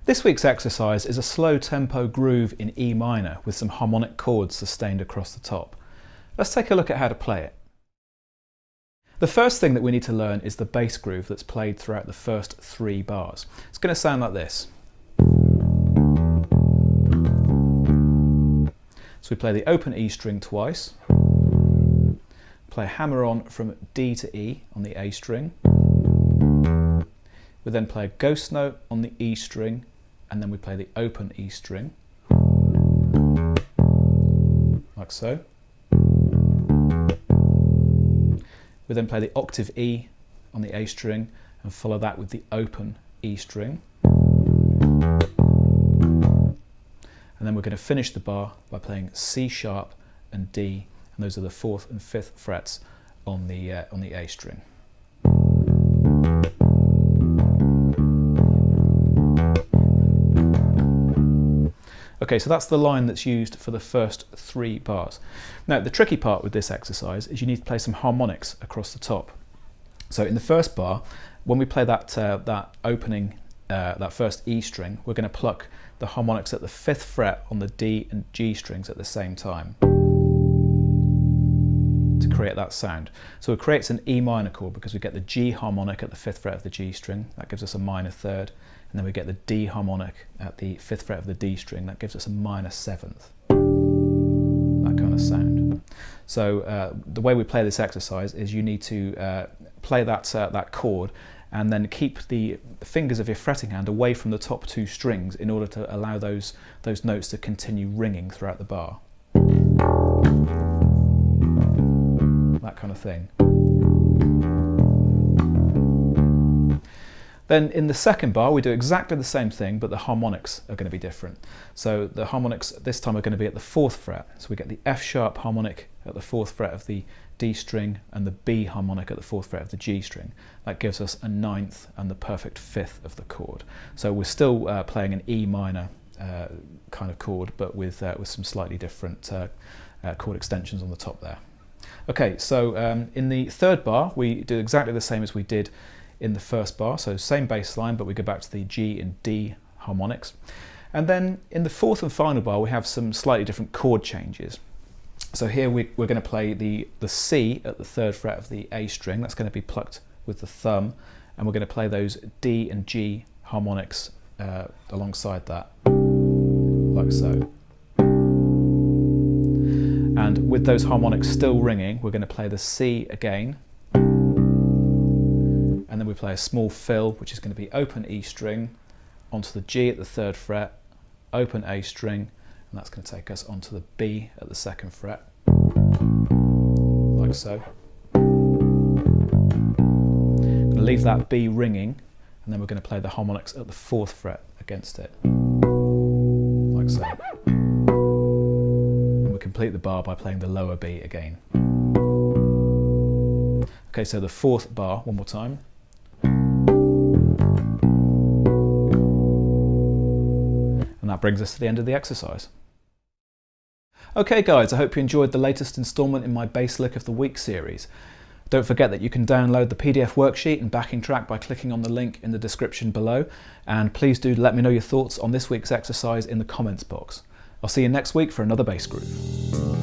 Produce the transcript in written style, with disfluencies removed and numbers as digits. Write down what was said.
This week's exercise is a slow tempo groove in E minor with some harmonic chords sustained across the top. Let's take a look at how to play it. The first thing that we need to learn is the bass groove that's played throughout the first 3 bars. It's going to sound like this. So we play the open E string twice, play a hammer on from D to E on the A string, we then play a ghost note on the E string, and then we play the open E string, like so. We then play the octave E on the A string and follow that with the open E string. And then we're going to finish the bar by playing C sharp and D, and those are the 4th and 5th frets on the A string. Okay, so that's the line that's used for the first 3 bars. Now, the tricky part with this exercise is you need to play some harmonics across the top. So in the first bar, when we play that that first E string, we're going to pluck the harmonics at the 5th fret on the D and G strings at the same time to create that sound. So it creates an E minor chord because we get the G harmonic at the 5th fret of the G string, that gives us a minor 3rd, and then we get the D harmonic at the 5th fret of the D string, that gives us a minor 7th. That kind of sound. So the way we play this exercise is you need to play that chord and then keep the fingers of your fretting hand away from the top 2 strings in order to allow those notes to continue ringing throughout the bar. That kind of thing. Then in the second bar we do exactly the same thing, but the harmonics are going to be different. So the harmonics this time are going to be at the 4th fret. So we get the F sharp harmonic at the 4th fret of the D string and the B harmonic at the 4th fret of the G string. That gives us a 9th and the perfect 5th of the chord. So we're still playing an E minor kind of chord, but with some slightly different chord extensions on the top there. Okay, so in the third bar we do exactly the same as we did in the first bar, so same bass line, but we go back to the G and D harmonics. And then in the 4th and final bar we have some slightly different chord changes. So here we're going to play the C at the 3rd fret of the A string, that's going to be plucked with the thumb, and we're going to play those D and G harmonics alongside that, like so. And with those harmonics still ringing, we're going to play the C again, and then we play a small fill, which is going to be open E string onto the G at the 3rd fret, open A string, and that's going to take us onto the B at the 2nd fret, like so. I'm going to leave that B ringing, and then we're going to play the harmonics at the 4th fret against it, like so. And we complete the bar by playing the lower B again. Okay, so the 4th bar, one more time. And that brings us to the end of the exercise. Okay guys, I hope you enjoyed the latest instalment in my Bass Lick of the Week series. Don't forget that you can download the PDF worksheet and backing track by clicking on the link in the description below, and please do let me know your thoughts on this week's exercise in the comments box. I'll see you next week for another bass groove.